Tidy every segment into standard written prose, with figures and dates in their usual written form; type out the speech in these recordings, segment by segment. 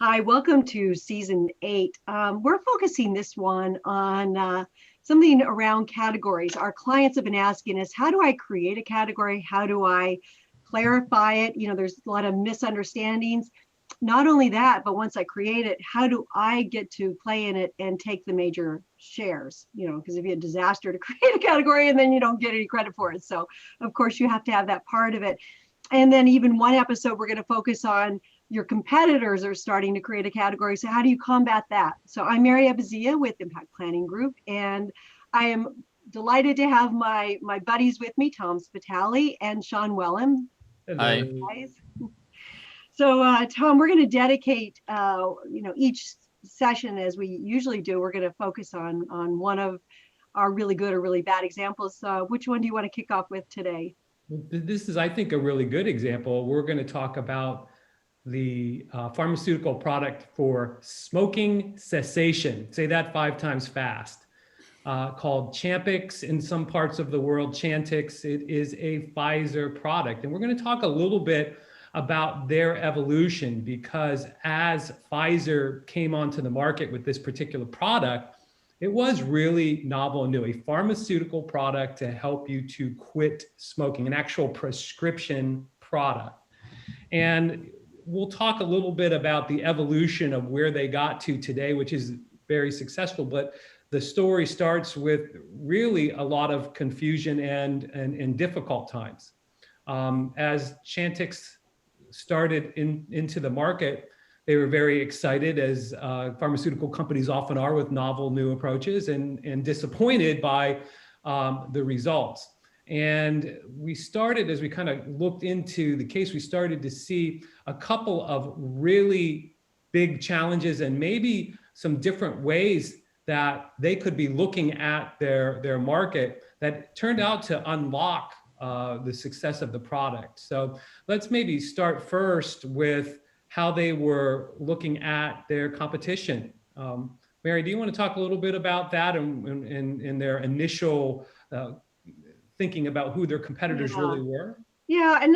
Hi, welcome to season 8. We're focusing this one on something around categories. Our clients have been asking us, how do I create a category? How do I clarify it? There's a lot of misunderstandings. Not only that, but once I create it, how do I get to play in it and take the major shares? Because it'd be a disaster to create a category and then you don't get any credit for it. So of course you have to have that part of it. And then even one episode, we're going to focus on your competitors are starting to create a category. So how do you combat that? So I'm Mary Abazia with Impact Planning Group, and I am delighted to have my buddies with me, Tom Spitali and Sean Wellham. Hi. Guys. So Tom, we're going to dedicate, each session, as we usually do, we're going to focus on one of our really good or really bad examples. Which one do you want to kick off with today? This is, I think, a really good example. We're going to talk about the pharmaceutical product for smoking cessation. Say that 5 times fast. Called Chantix in some parts of the world. Chantix, it is a Pfizer product. And we're going to talk a little bit about their evolution, because as Pfizer came onto the market with this particular product, it was really novel and new, a pharmaceutical product to help you to quit smoking, an actual prescription product. And we'll talk a little bit about the evolution of where they got to today, which is very successful. But the story starts with really a lot of confusion and difficult times. As Chantix started into the market, they were very excited, as pharmaceutical companies often are, with novel new approaches, and disappointed by the results. And we started, as we kind of looked into the case, we started to see a couple of really big challenges and maybe some different ways that they could be looking at their market that turned out to unlock the success of the product. So let's maybe start first with how they were looking at their competition. Mary, do you want to talk a little bit about that and their initial thinking about who their competitors really were? Yeah, and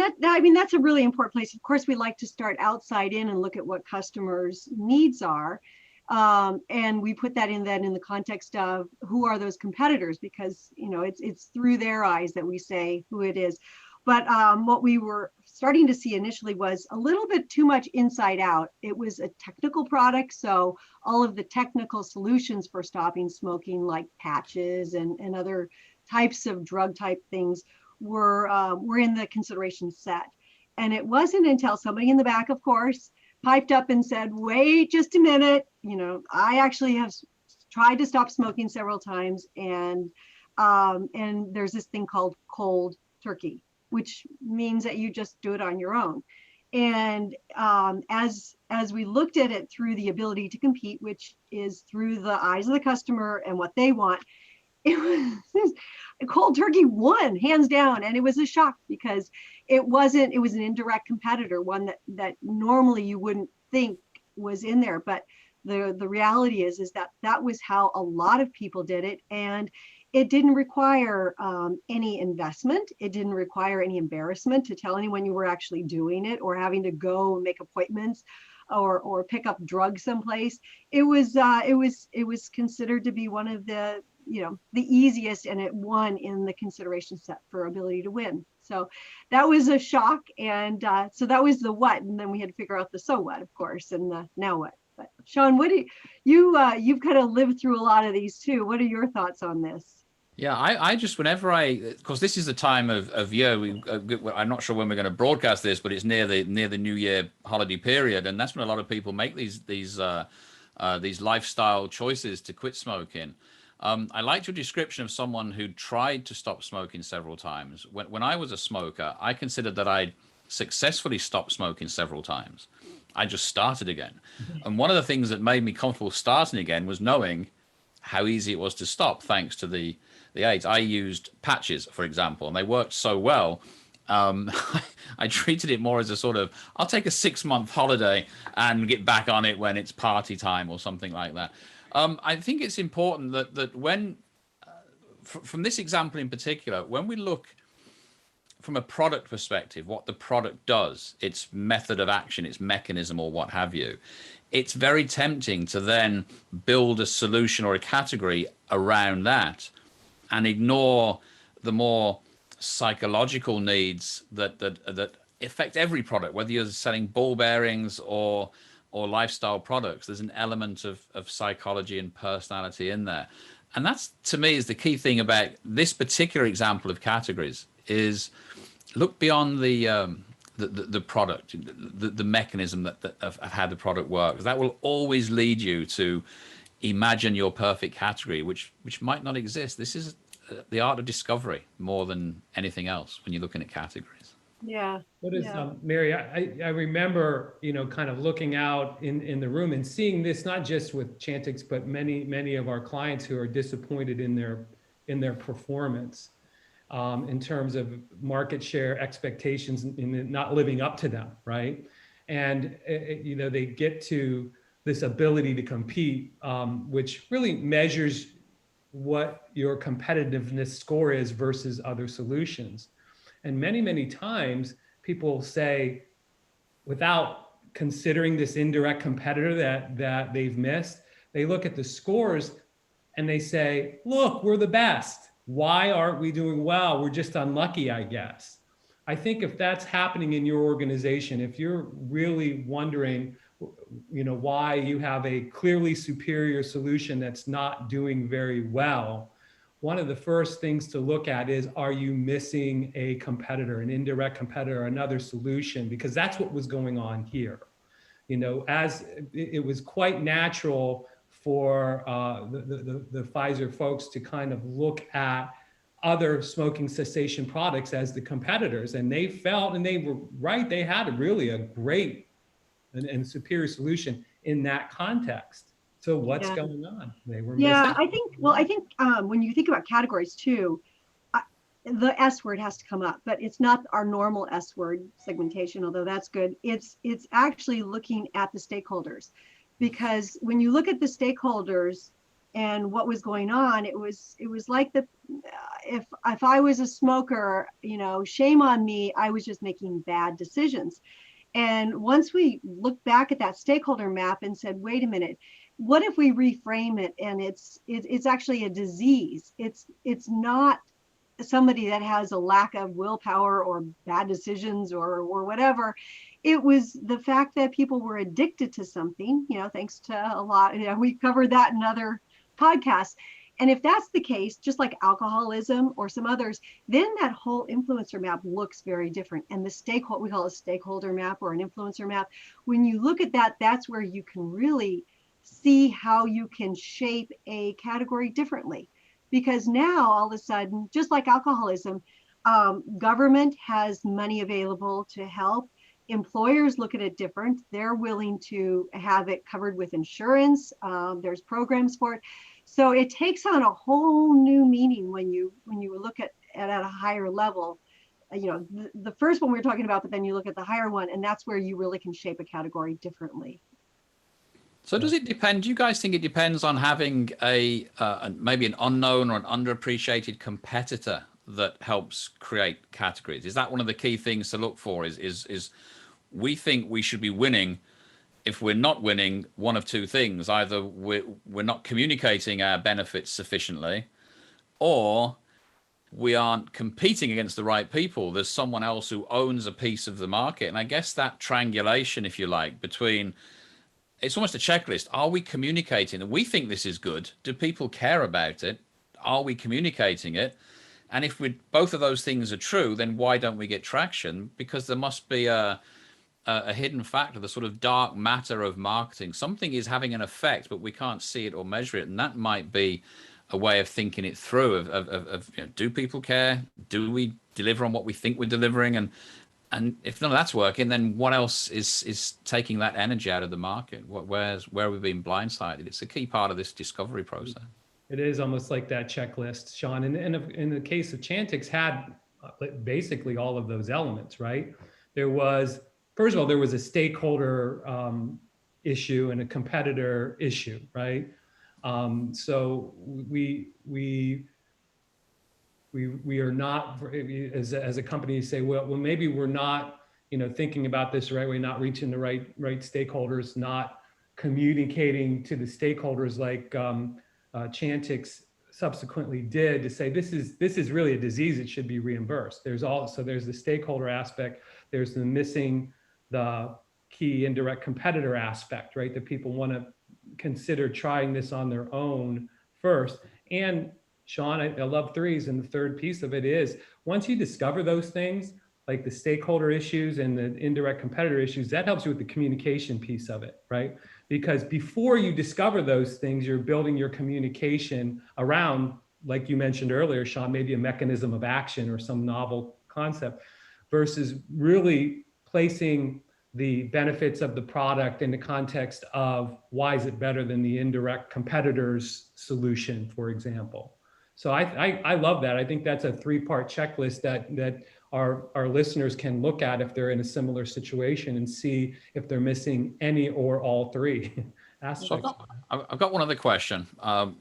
that's a really important place. Of course, we like to start outside in and look at what customers' needs are. And we put that in the context of who are those competitors, because it's through their eyes that we say who it is. But what we were starting to see initially was a little bit too much inside out. It was a technical product, so all of the technical solutions for stopping smoking, like patches and other types of drug type things, were in the consideration set. And it wasn't until somebody in the back, of course, piped up and said, wait just a minute, I actually have tried to stop smoking several times, and there's this thing called cold turkey, which means that you just do it on your own. And as we looked at it through the ability to compete, which is through the eyes of the customer and what they want, it was cold turkey won hands down. And it was a shock, because it was an indirect competitor, one that normally you wouldn't think was in there. But the reality is that was how a lot of people did it. And it didn't require any investment. It didn't require any embarrassment to tell anyone you were actually doing it, or having to go make appointments or pick up drugs someplace. It was considered to be one of the easiest, and it won in the consideration set for ability to win. So that was a shock. And so that was the what, and then we had to figure out the so what, of course, and the now what. But Sean, what do you've kind of lived through a lot of these too. What are your thoughts on this? Yeah, I just, whenever of course, this is the time of year, I'm not sure when we're going to broadcast this, but it's near the New Year holiday period. And that's when a lot of people make these lifestyle choices to quit smoking. I liked your description of someone who tried to stop smoking several times. When I was a smoker, I considered that I'd successfully stopped smoking several times. I just started again. And one of the things that made me comfortable starting again was knowing how easy it was to stop, thanks to the aids. I used patches, for example, and they worked so well. I treated it more as a sort of, I'll take a 6-month holiday and get back on it when it's party time or something like that. I think it's important that when, from this example in particular, when we look from a product perspective, what the product does, its method of action, its mechanism, or what have you, it's very tempting to then build a solution or a category around that and ignore the more psychological needs that affect every product, whether you're selling ball bearings or lifestyle products. There's an element of psychology and personality in there. And that's, to me, is the key thing about this particular example of categories, is look beyond the product, the mechanism of how the product works. That will always lead you to imagine your perfect category, which might not exist. This is the art of discovery more than anything else when you're looking at categories. Yeah. What is, Yeah. Mary, I remember, kind of looking out in the room and seeing this, not just with Chantix, but many of our clients who are disappointed in their performance, in terms of market share expectations and not living up to them, right? And, they get to this ability to compete, which really measures what your competitiveness score is versus other solutions. And many times people say, without considering this indirect competitor that they've missed, they look at the scores and they say, look, we're the best. Why aren't we doing well? We're just unlucky, I guess. I think if that's happening in your organization, if you're really wondering, why you have a clearly superior solution that's not doing very well, one of the first things to look at is, are you missing a competitor, an indirect competitor, another solution? Because that's what was going on here. As it was quite natural for the Pfizer folks to kind of look at other smoking cessation products as the competitors. And they felt, and they were right, they had really a great and superior solution in that context. So what's going on? They were missing. Yeah, I think when you think about categories too, the S word has to come up, but it's not our normal S word segmentation, although that's good. It's actually looking at the stakeholders, because when you look at the stakeholders and what was going on, it was like if I was a smoker, shame on me, I was just making bad decisions. And once we looked back at that stakeholder map and said, wait a minute, what if we reframe it and it's actually a disease? It's not somebody that has a lack of willpower or bad decisions or whatever. It was the fact that people were addicted to something, thanks to a lot, we covered that in other podcasts. And if that's the case, just like alcoholism or some others, then that whole influencer map looks very different. And we call it a stakeholder map or an influencer map. When you look at that, that's where you can really see how you can shape a category differently. Because now all of a sudden, just like alcoholism, government has money available to help. Employers look at it different. They're willing to have it covered with insurance. There's programs for it. So it takes on a whole new meaning when you look at a higher level. The first one we were talking about, but then you look at the higher one, and that's where you really can shape a category differently. So does it depend? Do you guys think it depends on having maybe an unknown or an underappreciated competitor that helps create categories? Is that one of the key things to look for? Is we think we should be winning. If we're not winning, one of two things: either we're not communicating our benefits sufficiently, or we aren't competing against the right people. There's someone else who owns a piece of the market. And I guess that triangulation, if you like, between, it's almost a checklist. Are we communicating? We think this is good. Do people care about it? Are we communicating it? And if both of those things are true, then why don't we get traction? Because there must be a hidden factor, the sort of dark matter of marketing. Something is having an effect, but we can't see it or measure it. And that might be a way of thinking it through of do people care? Do we deliver on what we think we're delivering? And if none of that's working, then what else is taking that energy out of the market? Where are we being blindsided? It's a key part of this discovery process. It is almost like that checklist, Sean. And in the case of Chantix, had basically all of those elements, right? First of all, there was a stakeholder issue and a competitor issue, right? So we we are not, as a company, say, well, maybe we're not, thinking about this the right way, not reaching the right stakeholders, not communicating to the stakeholders like Chantix subsequently did, to say this is really a disease that should be reimbursed. There's the stakeholder aspect. There's the key indirect competitor aspect, right? That people want to consider trying this on their own first. And Sean, I love threes, and the third piece of it is, once you discover those things, like the stakeholder issues and the indirect competitor issues, that helps you with the communication piece of it, right? Because before you discover those things, you're building your communication around, like you mentioned earlier, Sean, maybe a mechanism of action or some novel concept, versus really placing the benefits of the product in the context of why is it better than the indirect competitor's solution, for example. So I love that. I think that's a 3-part checklist that our listeners can look at if they're in a similar situation and see if they're missing any or all 3 aspects. So I've got one other question,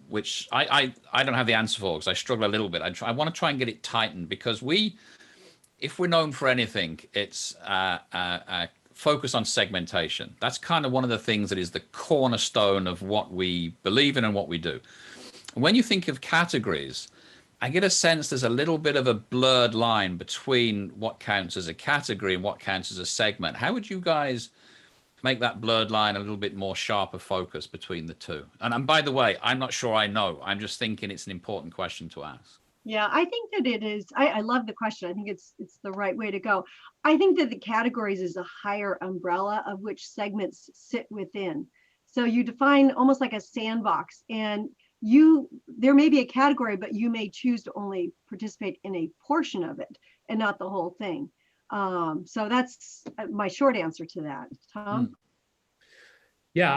which I don't have the answer for, because I struggle a little bit. I want to try and get it tightened, because if we're known for anything, it's focus on segmentation. That's kind of one of the things that is the cornerstone of what we believe in and what we do. When you think of categories, I get a sense there's a little bit of a blurred line between what counts as a category and what counts as a segment. How would you guys make that blurred line a little bit more sharper focus between the two? And by the way, I'm not sure I know. I'm just thinking it's an important question to ask. Yeah, I think that it is. I love the question. I think it's the right way to go. I think that the categories is a higher umbrella of which segments sit within. So you define almost like a sandbox, and there may be a category, but you may choose to only participate in a portion of it and not the whole thing. So that's my short answer to that. Tom? Yeah,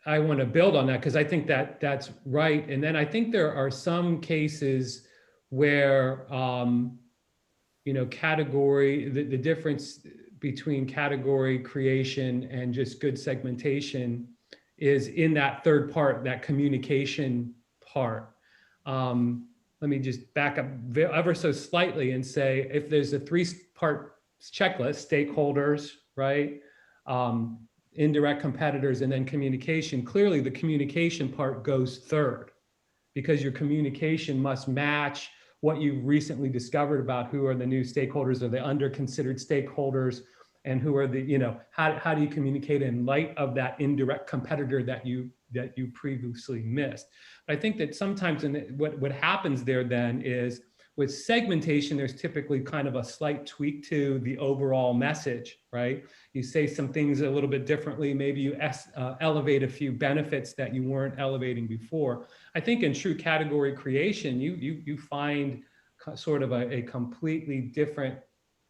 I want to build on that, because I think that's right. And then I think there are some cases where, category, the difference between category creation and just good segmentation is in that third part, that communication part. Let me just back up ever so slightly and say, if there's a 3-part checklist, stakeholders, right? Indirect competitors, and then communication, clearly the communication part goes third, because your communication must match what you've recently discovered about who are the new stakeholders or the under considered stakeholders, and who are the, how do you communicate in light of that indirect competitor that you previously missed. But I think that sometimes what happens there then is, with segmentation, there's typically kind of a slight tweak to the overall message, right? You say some things a little bit differently. Maybe you elevate a few benefits that you weren't elevating before. I think in true category creation, you find sort of a completely different,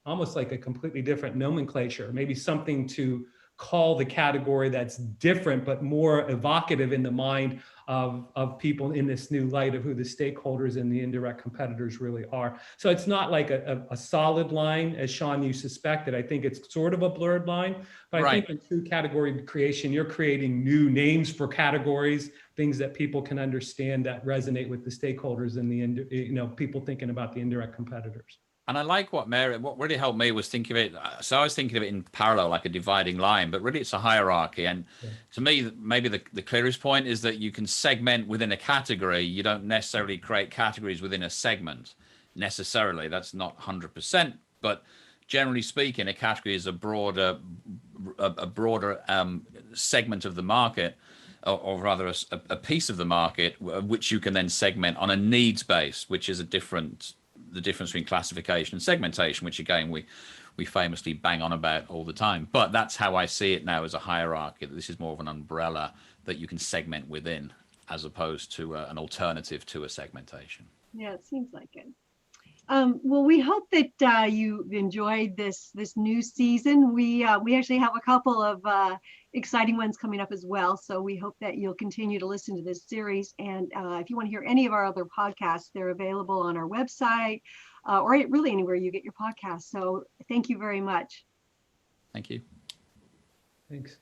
almost like a completely different nomenclature, maybe something to call the category that's different, but more evocative in the mind of people in this new light of who the stakeholders and the indirect competitors really are. So it's not like a solid line, as Sean, you suspected. I think it's sort of a blurred line, but I think in true category creation, you're creating new names for categories, things that people can understand that resonate with the stakeholders and the people thinking about the indirect competitors. And I like what really helped me was think of it. So I was thinking of it in parallel, like a dividing line, but really it's a hierarchy. And to me, maybe the clearest point is that you can segment within a category. You don't necessarily create categories within a segment necessarily. That's not 100%, but generally speaking, a category is a broader segment of the market, or rather a piece of the market, which you can then segment on a needs base, which is the difference between classification and segmentation, which again we famously bang on about all the time. But that's how I see it now, as a hierarchy. This is more of an umbrella that you can segment within, as opposed to an alternative to a segmentation. Yeah, it seems like it. Well, we hope that you enjoyed this new season. We actually have a couple of exciting ones coming up as well. So we hope that you'll continue to listen to this series. And if you want to hear any of our other podcasts, they're available on our website or really anywhere you get your podcasts. So thank you very much. Thank you. Thanks.